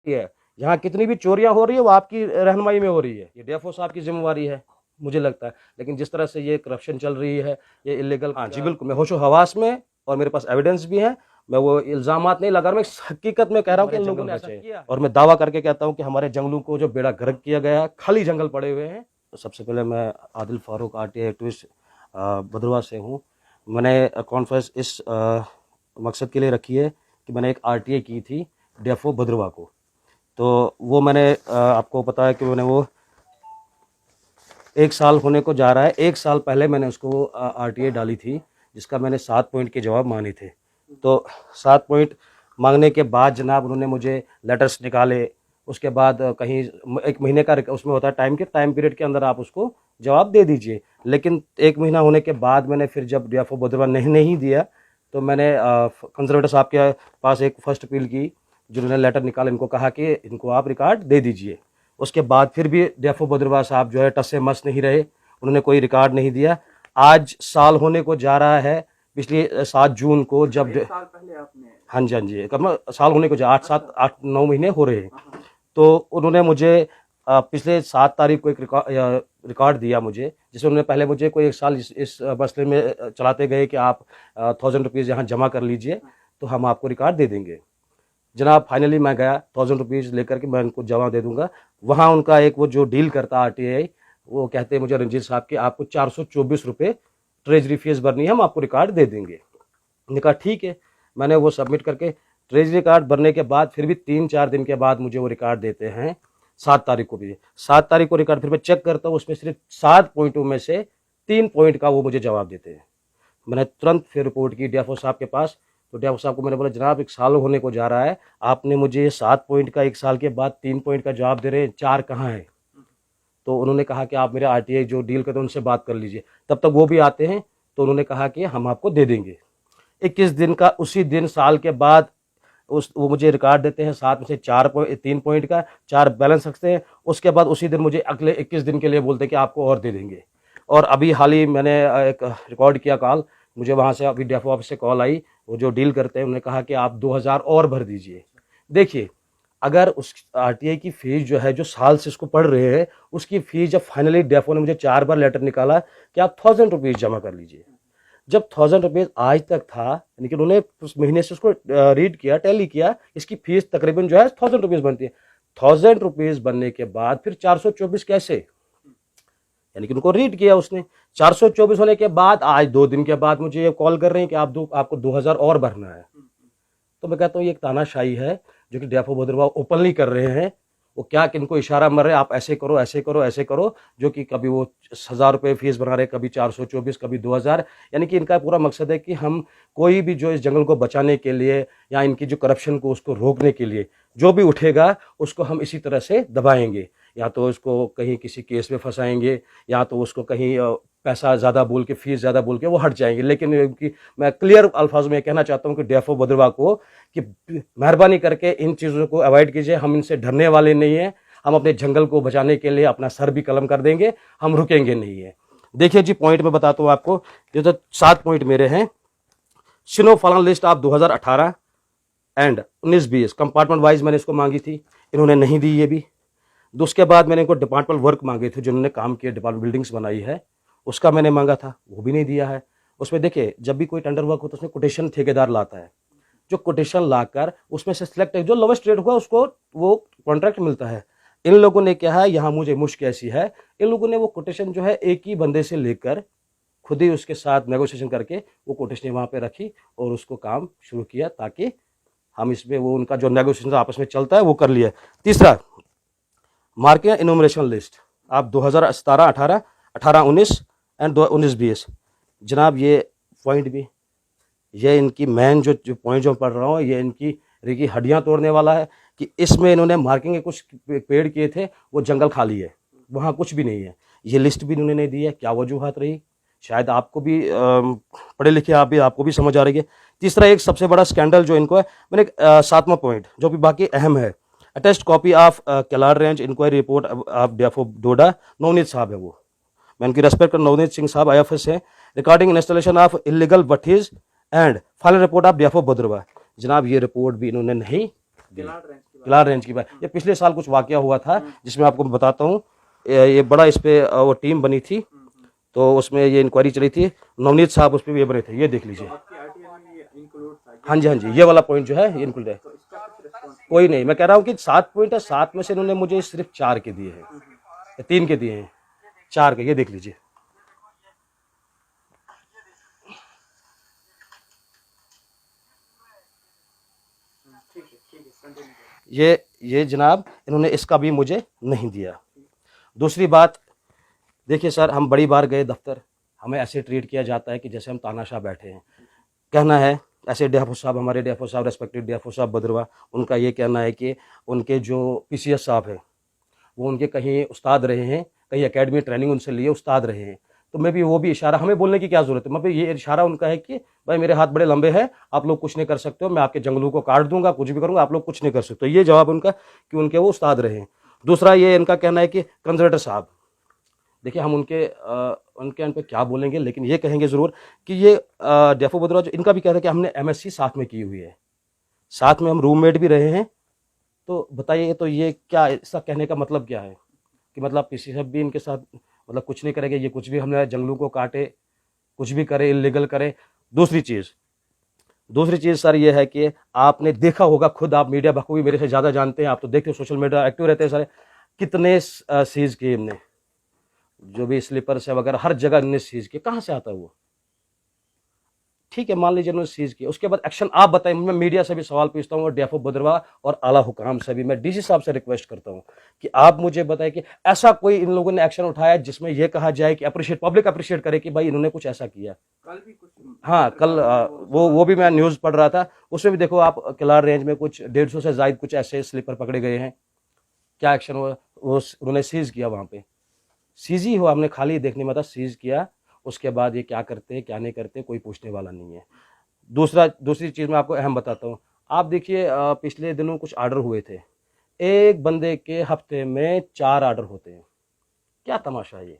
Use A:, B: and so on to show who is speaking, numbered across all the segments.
A: है। यहाँ कितनी भी चोरियां हो रही है वो आपकी रहनुमाई में हो रही है, ये डीएफओ साहब की जिम्मेवारी है मुझे लगता है। लेकिन जिस तरह से ये करप्शन चल रही है, ये इलीगल, हाँ जी बिल्कुल, मैं होशो हवास में और मेरे पास एविडेंस भी है, मैं वो इल्जामात नहीं लगा रहा, मैं हकीकत में कह रहा हूँ कि इन लोगों ने ऐसा किया। और मैं दावा करके कहता हूँ कि हमारे जंगलों को जो बेड़ा गर्क किया गया, खाली जंगल पड़े हुए हैं। तो सबसे पहले मैं आदिल फारूक आरटीआई एक्टिविस्ट भद्रवाह से हूँ। मैंने कॉन्फ्रेंस इस मकसद के लिए रखी है कि मैंने एक आरटीआई की थी डीएफओ भद्रवाह को, तो वो मैंने आपको पता है कि मैंने वो 1 साल होने को जा रहा है। 1 साल पहले मैंने उसको आरटीआई डाली थी, जिसका मैंने 7 पॉइंट के जवाब मांगे थे। तो 7 पॉइंट मांगने के बाद जनाब उन्होंने मुझे लेटर्स निकाले, उसके बाद कहीं 1 महीने का उसमें होता है टाइम पीरियड के अंदर आप उसको जवाब दे दीजिए। लेकिन 1 महीना होने के बाद मैंने फिर जब डीएफओ भद्रवाह नहीं दिया, तो मैंने कंजर्वेटर साहब के पास एक फर्स्ट अपील की, जिन्होंने लेटर निकाला, इनको कहा कि इनको आप रिकॉर्ड दे दीजिए। उसके बाद फिर भी डीएफओ भद्रवाह साहब जो है टस से मस नहीं रहे, उन्होंने कोई रिकॉर्ड नहीं दिया। आज साल होने को जा रहा है, पिछले 7 जून को जब
B: साल पहले आपने,
A: हाँ जी, हाँ जी, कब साल होने को जा 8-9 महीने हो रहे हैं। तो उन्होंने मुझे पिछले 7 तारीख को एक रिकॉर्ड दिया मुझे, जिसमें उन्होंने पहले मुझे कोई 1 साल इस मसले में चलाते गए कि आप 1000 रुपीज़ यहाँ जमा कर लीजिए तो हम आपको रिकॉर्ड दे देंगे। जनाब फाइनली मैं गया 1000 रुपीज़ लेकर के मैं उनको जमा दे दूंगा। वहाँ उनका एक वो जो डील करता आरटीआई, वो कहते हैं मुझे रंजीत साहब कि आपको 424 रुपये ट्रेजरी फीस भरनी है, हम आपको रिकॉर्ड दे देंगे। मैंने कहा ठीक है। मैंने वो सबमिट करके ट्रेजरी कार्ड भरने के बाद फिर भी 3-4 दिन के बाद मुझे वो रिकॉर्ड देते हैं 7 तारीख को भी। 7 तारीख को रिकॉर्ड फिर मैं चेक करता हूँ, उसमें सिर्फ 7 पॉइंटों में से 3 पॉइंट का वो मुझे जवाब देते हैं। मैंने तुरंत फिर रिपोर्ट की डीएफओ साहब के पास। तो डीएफओ साहब को मैंने बोला जनाब 1 साल होने को जा रहा है, आपने मुझे 7 पॉइंट का 1 साल के बाद 3 पॉइंट का जवाब दे रहे हैं, 4 कहाँ है? तो उन्होंने कहा कि आप मेरे आरटीआई जो डील करते हैं उनसे बात कर लीजिए। तब तक वो भी आते हैं, तो उन्होंने कहा कि हम आपको दे देंगे। 21 दिन का, उसी दिन साल के बाद वो मुझे रिकॉर्ड देते हैं, 7 में से 3 पॉइंट का 4 बैलेंस रखते हैं। उसके बाद उसी दिन मुझे अगले 21 दिन के लिए बोलते हैं कि आपको और दे देंगे। और अभी हाल ही मैंने एक रिकॉर्ड किया कॉल, मुझे वहाँ से अभी डीएफओ ऑफिस से कॉल आई, वो जो डील करते हैं उन्होंने कहा कि आप 2000 और भर दीजिए। देखिए, अगर उस आरटीआई की फीस जो है, जो साल से इसको पढ़ रहे हैं, उसकी फीस जब फाइनली डीएफओ ने मुझे 4 बार लेटर निकाला कि आप 1000 रुपीज़ जमा कर लीजिए। जब 1000 रुपीज़ आज तक था, यानी कि उन्होंने उस महीने से उसको रीड किया, टैली किया, इसकी फीस तकरीबन जो है 1000 रुपीज़ बनती है। 1000 रुपीज़ बनने के बाद फिर 424 कैसे, यानी कि उनको रीड किया उसने। 424 होने के बाद आज 2 दिन के बाद मुझे ये कॉल कर रहे हैं कि आपको 2000 और भरना है। तो मैं कहता हूँ ये एक तानाशाही है जो कि डीएफओ भद्रवाह ओपनली कर रहे हैं। वो क्या किनको इशारा मर रहे हैं, आप ऐसे करो ऐसे करो ऐसे करो, जो कि कभी वो 1000 रुपये फीस बना रहे, कभी 424, कभी 2000। यानी कि इनका पूरा मकसद है कि हम कोई भी जो इस जंगल को बचाने के लिए या इनकी जो करप्शन को उसको रोकने के लिए जो भी उठेगा उसको हम इसी तरह से दबाएंगे। या तो उसको कहीं किसी केस में फंसाएंगे, या तो उसको कहीं पैसा ज़्यादा बोल के, फीस ज़्यादा बोल के वो हट जाएंगे। लेकिन उनकी मैं क्लियर अल्फाज में कहना चाहता हूँ कि डीएफओ भद्रवाह को कि मेहरबानी करके इन चीज़ों को अवॉइड कीजिए। हम इनसे डरने वाले नहीं हैं, हम अपने जंगल को बचाने के लिए अपना सर भी कलम कर देंगे, हम रुकेंगे नहीं है। देखिए जी, पॉइंट में बताता हूँ आपको, ये तो 7 पॉइंट मेरे हैं। सिनो फलन लिस्ट आप 2018 एंड 19-20 कंपार्टमेंट वाइज मैंने इसको मांगी थी, इन्होंने नहीं दी ये भी। उसके बाद मैंने इनको डिपार्टमेंट वर्क मांगे थे, जिन्होंने काम किया, डिपार्टमेंट बिल्डिंग्स बनाई है, उसका मैंने मांगा था, वो भी नहीं दिया है। उसमें देखिए, जब भी कोई टेंडर वर्क होता है उसमें कोटेशन ठेकेदार लाता है, जो कोटेशन लाकर उसमें से सिलेक्ट जो लोवेस्ट रेट हुआ उसको वो कॉन्ट्रैक्ट मिलता है। इन लोगों ने क्या है, यहाँ मुझे मुश्किल ऐसी है, इन लोगों ने वो कोटेशन जो है एक ही बंदे से लेकर खुद ही उसके साथ नेगोशिएशन करके वो कोटेशन वहाँ पे रखी और उसको काम शुरू किया, ताकि हम इसमें वो उनका जो नेगोशिएशन आपस में चलता है वो कर लिया। तीसरा, मार्केट इनोमरेशन लिस्ट आप 2017, 18, 19 एंड 19-20। जनाब ये पॉइंट भी, ये इनकी मेन जो पॉइंट जो पढ़ रहा हूँ, ये इनकी हड्डियाँ तोड़ने वाला है कि इसमें इन्होंने मार्किंग के कुछ पेड़ किए थे, वो जंगल खाली है, वहाँ कुछ भी नहीं है। ये लिस्ट भी इन्होंने नहीं दी है, क्या वजूहत रही, शायद आपको भी पढ़े लिखे आपको भी समझ आ रही है। तीसरा, एक सबसे बड़ा स्कैंडल जो इनको है, मैंने 7वां पॉइंट जो भी बाकी अहम है, attest copy of Kelar range inquiry report of DFO Doda, Navneet sahab है वो, मैं उनकी रेस्पेक्ट कर, नवनीत सिंह साहब IFS है, रिकॉर्डिंग इंस्टॉलेशन ऑफ इलीगल भट्टीज and final report of DFO Bhaderwah. जनाब ये रिपोर्ट भी इन्होंने नहीं दी। किलार रेंज की बात, ये पिछले साल कुछ वाकया हुआ था जिसमें आपको मैं बताता हूँ। ये बड़ा इस पे वो टीम बनी थी, तो उसमें ये इंक्वायरी चली थी, नवनीत साहब उस पर ये बने थे, ये देख लीजिए। हाँ जी, हाँ जी, ये वाला पॉइंट जो है ये इंक्लूड है। कोई नहीं, मैं कह रहा हूँ कि 7 पॉइंट है, 7 में से इन्होंने मुझे सिर्फ 4 के दिए हैं, 3 के दिए हैं, 4 के, ये देख लीजिए। ये जनाब इन्होंने इसका भी मुझे नहीं दिया। दूसरी बात, देखिए सर, हम बड़ी बार गए दफ्तर, हमें ऐसे ट्रीट किया जाता है कि जैसे हम तानाशाह बैठे हैं। कहना है ऐसे डीएफओ साहब, हमारे डीएफओ साहब, रेस्पेक्टेड डीएफओ साहब बदरवा, उनका ये कहना है कि उनके जो पीसीएस साहब हैं वो उनके कहीं उस्ताद रहे हैं, कहीं एकेडमी ट्रेनिंग उनसे लिए उस्ताद रहे हैं। तो मैं भी वो भी इशारा, हमें बोलने की क्या ज़रूरत है, मैं भी ये इशारा उनका है कि भाई मेरे हाथ बड़े लंबे हैं, आप लोग कुछ नहीं कर सकते हो, मैं आपके जंगलों को काट दूंगा, कुछ भी करूंगा, आप लोग कुछ नहीं कर सकते। ये जवाब उनका कि उनके वो उस्ताद रहे हैं। दूसरा ये इनका कहना है कि कंजर्वेटर साहब, देखिए हम उनके पे क्या बोलेंगे, लेकिन ये कहेंगे ज़रूर कि ये डेफो बदरवा जो इनका भी कहता है कि हमने एमएससी साथ में की हुई है, साथ में हम रूममेट भी रहे हैं। तो बताइए, तो ये क्या, इसका कहने का मतलब क्या है कि मतलब पीसी साहब भी इनके साथ मतलब कुछ नहीं करेंगे, ये कुछ भी हमने जंगलों को काटे, कुछ भी करे, इलीगल करे। दूसरी चीज़ सर ये है कि आपने देखा होगा खुद, आप मीडिया बखूबी मेरे से ज़्यादा जानते हैं, आप तो देखते हो, सोशल मीडिया एक्टिव रहते हैं सर, कितने सीज किए हमने, जो भी स्लीपर्स है वगैरह हर जगह इनने सीज किए। कहाँ से आता है वो? ठीक है, मान लीजिए उन्होंने सीज किया, उसके बाद एक्शन आप बताएं। मैं मीडिया से भी सवाल पूछता हूँ और डीएफओ बदरवा और आला हुकाम से भी, मैं डीसी साहब से रिक्वेस्ट करता हूँ कि आप मुझे बताएं कि ऐसा कोई इन लोगों ने एक्शन उठाया जिसमें यह कहा जाए कि अप्रिशिएट, पब्लिक अप्रिशिएट करे कि भाई इन्होंने कुछ ऐसा किया। कल भी कुछ, हाँ कल वो भी मैं न्यूज़ पढ़ रहा था, उसमें भी देखो आप, किलार रेंज में कुछ 150 से ज्यादा कुछ ऐसे स्लीपर पकड़े गए हैं। क्या एक्शन हुआ? वो उन्होंने सीज किया, वहां पे सीज ही हुआ, हमने खाली देखने में था, सीज किया। उसके बाद ये क्या करते क्या नहीं करते कोई पूछने वाला नहीं है। दूसरी चीज़ मैं आपको अहम बताता हूँ। आप देखिए, पिछले दिनों कुछ ऑर्डर हुए थे, एक बंदे के हफ्ते में 4 ऑर्डर होते हैं। क्या तमाशा है ये?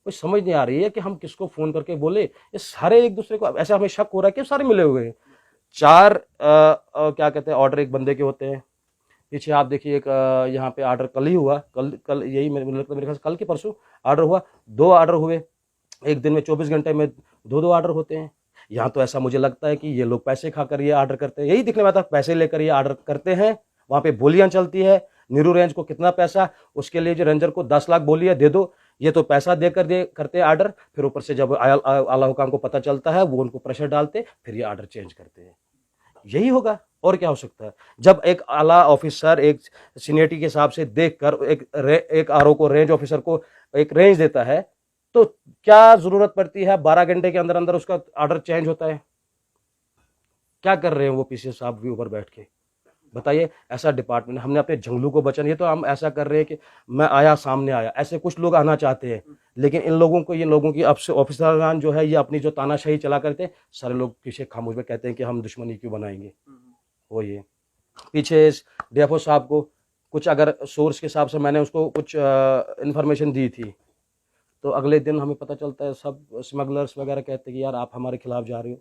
A: कोई समझ नहीं आ रही है कि हम किसको फ़ोन करके बोले। ये सारे एक दूसरे को, ऐसा हमें शक हो रहा है कि सारे मिले हुए हैं। 4 क्या कहते हैं ऑर्डर एक बंदे के होते हैं। पीछे आप देखिए, एक यहाँ पे ऑर्डर कल ही हुआ, कल यही मेरे लगता है, मेरे ख्याल से कल की परसों ऑर्डर हुआ, 2 ऑर्डर हुए एक दिन में, 24 घंटे में 2 ऑर्डर होते हैं। यहाँ तो ऐसा मुझे लगता है कि ये लोग पैसे खाकर ये ऑर्डर करते हैं, यही दिखने में आता है, पैसे लेकर ये ऑर्डर करते हैं। वहाँ पे बोलियां चलती है, नीरू रेंज को कितना पैसा, उसके लिए जो रेंजर को 10 लाख बोलियां दे दो, ये तो पैसा देकर दे करते हैं ऑर्डर, फिर ऊपर से जब आला हुकाम को पता चलता है वो उनको प्रेशर डालते, फिर ये ऑर्डर चेंज करते हैं। यही होगा, और क्या हो सकता है? जब एक आला ऑफिसर एक सीनियरिटी के हिसाब से देखकर एक आरओ को, रेंज ऑफिसर को एक रेंज देता है, तो क्या जरूरत पड़ती है 12 घंटे के अंदर अंदर उसका ऑर्डर चेंज होता है? क्या कर रहे हैं वो पीसी साहब भी ऊपर बैठ के? बताइए, ऐसा डिपार्टमेंट, हमने अपने जंगलों को बचाना, ये तो हम ऐसा कर रहे हैं कि मैं आया सामने आया, ऐसे कुछ लोग आना चाहते हैं, लेकिन इन लोगों को, ये लोगों की ऑफिसरान जो है, ये अपनी जो तानाशाही चला करते हैं, सारे लोग पीछे खामोश में कहते हैं कि हम दुश्मनी क्यों बनाएंगे। वो ये पीछे इस डीएफओ साहब को कुछ, अगर सोर्स के हिसाब से मैंने उसको कुछ इन्फॉर्मेशन दी थी, तो अगले दिन हमें पता चलता है सब स्मगलर्स वगैरह कहते हैं कि यार आप हमारे खिलाफ जा रहे हो।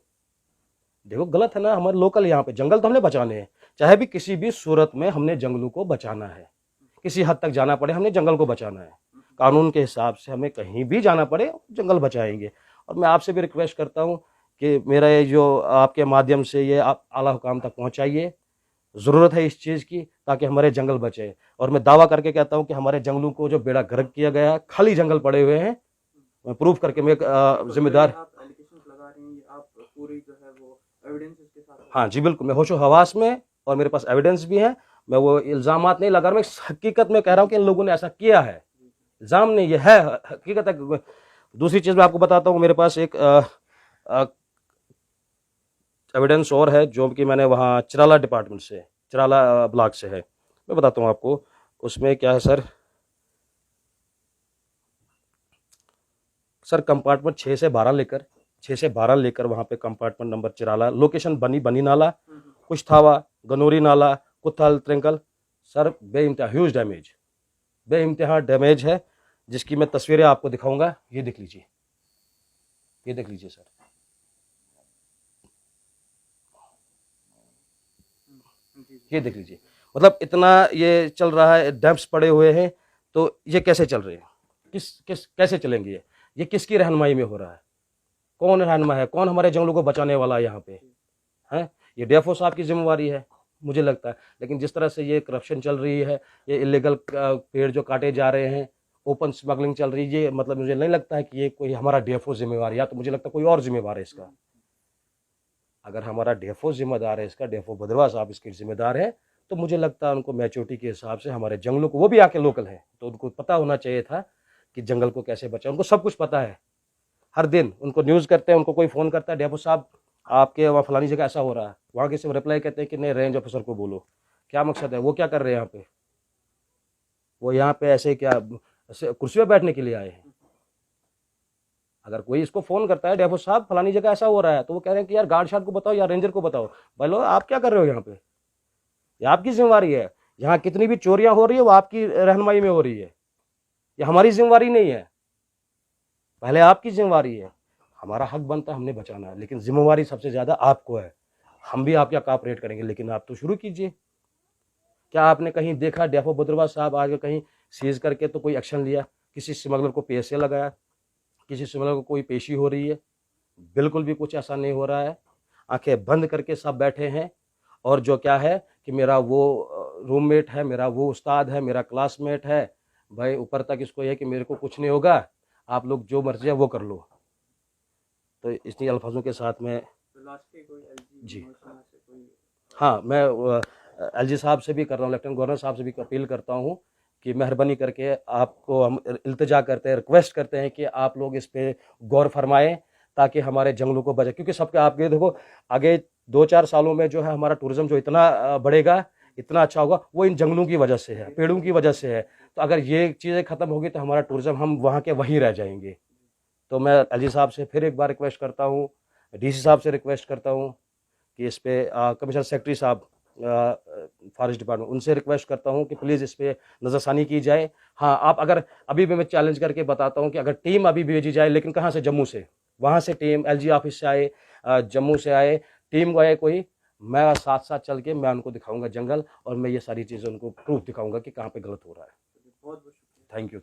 A: देखो गलत है ना, हमारे लोकल यहाँ पे जंगल तो हमने बचाने हैं, चाहे भी किसी भी सूरत में हमने जंगलों को बचाना है, किसी हद तक जाना पड़े हमने जंगल को बचाना है, कानून के हिसाब से हमें कहीं भी जाना पड़े जंगल बचाएंगे। और मैं आपसे भी रिक्वेस्ट करता हूँ कि मेरा ये जो आपके माध्यम से ये आप आला हुकाम तक पहुँचाइए, ज़रूरत है इस चीज़ की, ताकि हमारे जंगल बचे। और मैं दावा करके कहता हूँ कि हमारे जंगलों को जो बेड़ा गर्क किया गया है, खाली जंगल पड़े हुए हैं, मैं प्रूफ करके, मैं जिम्मेदार। हाँ जी बिल्कुल, मैं होशो हवास में, और मेरे पास एविडेंस भी है। मैं वो इल्ज़ामात नहीं लगा रहा, मैं हकीकत में कह रहा हूँ कि इन लोगों ने ऐसा किया है, इल्ज़ाम नहीं, ये है हकीकत है। दूसरी चीज़ मैं आपको बताता हूँ, मेरे पास एक एविडेंस और है जो कि मैंने वहाँ चिराला डिपार्टमेंट से, चिराला ब्लॉक से है, मैं बताता हूँ आपको। उसमें क्या है सर, कंपार्टमेंट 6 से 12 लेकर वहाँ पे कंपार्टमेंट नंबर चिराला, लोकेशन बनी नाला, कुछथावा, गनोरी नाला, कुथल त्रिंकल। सर बेइंतहा ह्यूज डैमेज, बेइंतहा डैमेज है, जिसकी मैं तस्वीरें आपको दिखाऊंगा। ये देख लीजिए, ये देख लीजिए सर, ये देख लीजिए। मतलब इतना ये चल रहा है, डैम्स पड़े हुए हैं, तो ये कैसे चल रहे हैं? कैसे चलेंगे ये किसकी रहनुमाई में हो रहा है? कौन रहनुमा है? कौन हमारे जंगलों को बचाने वाला है यहाँ पे? है ये डीएफओ साहब की जिम्मेवारी है मुझे लगता है। लेकिन जिस तरह से ये करप्शन चल रही है, ये इलीगल पेड़ जो काटे जा रहे हैं, ओपन स्मगलिंग चल रही है, ये मतलब मुझे नहीं लगता है कि ये कोई हमारा डीएफओ जिम्मेवार है, या तो मुझे लगता है कोई और जिम्मेवार है इसका। अगर हमारा डीएफओ जिम्मेदार है इसका, डीएफओ भद्रवाह साहब इसके जिम्मेदार है, तो मुझे लगता है उनको मैच्योरिटी के हिसाब से हमारे जंगलों को, वो भी आके लोकल है तो उनको पता होना चाहिए था कि जंगल को कैसे बचाएं। उनको सब कुछ पता है, हर दिन उनको न्यूज़ करते हैं, उनको कोई फ़ोन करता है, डीएफओ साहब आपके वहाँ फलानी जगह ऐसा हो रहा है, वहाँ के सिर्फ रिप्लाई कहते हैं कि नहीं रेंज ऑफिसर को बोलो। क्या मकसद है? वो क्या कर रहे हैं यहाँ पे? वो यहाँ पे ऐसे क्या कुर्सी पे बैठने के लिए आए हैं? अगर कोई इसको फ़ोन करता है, डीएफओ साहब फलानी जगह ऐसा हो रहा है, तो वो कह रहे हैं कि यार गार्ड शार्ड को बताओ या रेंजर को बताओ। भाई लो, आप क्या कर रहे हो यहाँ पे? ये आपकी जिम्मेवारी है। यहाँ कितनी भी चोरियां हो रही है वो आपकी रहनुमाई में हो रही है, ये हमारी जिम्मेवारी नहीं है। पहले आपकी जिम्मेवारी है, हमारा हक बनता है हमने बचाना है, लेकिन जिम्मेवारी सबसे ज्यादा आपको है। हम भी आपका कॉपरेट करेंगे, लेकिन आप तो शुरू कीजिए। क्या आपने कहीं देखा डेफो भद्रवाह साहब आगे कहीं सीज करके तो कोई एक्शन लिया? किसी स्मगलर को पीएसए लगाया? किसी स्मगलर को कोई पेशी हो रही है? बिल्कुल भी कुछ ऐसा नहीं हो रहा है। आंखें बंद करके सब बैठे हैं। और जो क्या है कि मेरा वो रूममेट है, मेरा वो उस्ताद है, मेरा क्लासमेट है, भाई ऊपर तक इसको यह है कि मेरे को कुछ नहीं होगा, आप लोग जो मर्जी है वो कर लो। तो इतनी अल्फाजों के साथ में जी हाँ, मैं एलजी साहब से भी कर रहा हूँ, लेफ्टिनेंट गवर्नर साहब से भी अपील करता हूँ कि मेहरबानी करके आपको हम इल्तिजा करते हैं, रिक्वेस्ट करते हैं कि आप लोग इस पे गौर फरमाएं ताकि हमारे जंगलों को बचे। क्योंकि सबके आप ये देखो, आगे 2-4 सालों में जो है हमारा टूरिज्म जो इतना बढ़ेगा, इतना अच्छा होगा, वो इन जंगलों की वजह से है, पेड़ों की वजह से है। तो अगर ये चीज़ें ख़त्म होगी तो हमारा टूरिज्म, हम वहाँ के वहीं रह जाएंगे। तो मैं एलजी साहब से फिर एक बार रिक्वेस्ट करता हूँ, डीसी साहब से रिक्वेस्ट करता हूँ कि इस पे कमिश्नर सेक्रेटरी साहब फॉरेस्ट डिपार्टमेंट, उनसे रिक्वेस्ट करता हूँ कि प्लीज़ इस पे नज़रसानी की जाए। हाँ, आप अगर अभी भी, मैं चैलेंज करके बताता हूँ कि अगर टीम अभी भेजी जाए, लेकिन कहाँ से? जम्मू से, वहाँ से टीम एलजी ऑफिस से आए, जम्मू से आए, टीम आए कोई, मैं साथ साथ चल के मैं उनको दिखाऊंगा जंगल, और मैं ये सारी चीज़ें उनको प्रूफ दिखाऊंगा कि कहाँ पे गलत हो रहा है। Thank you.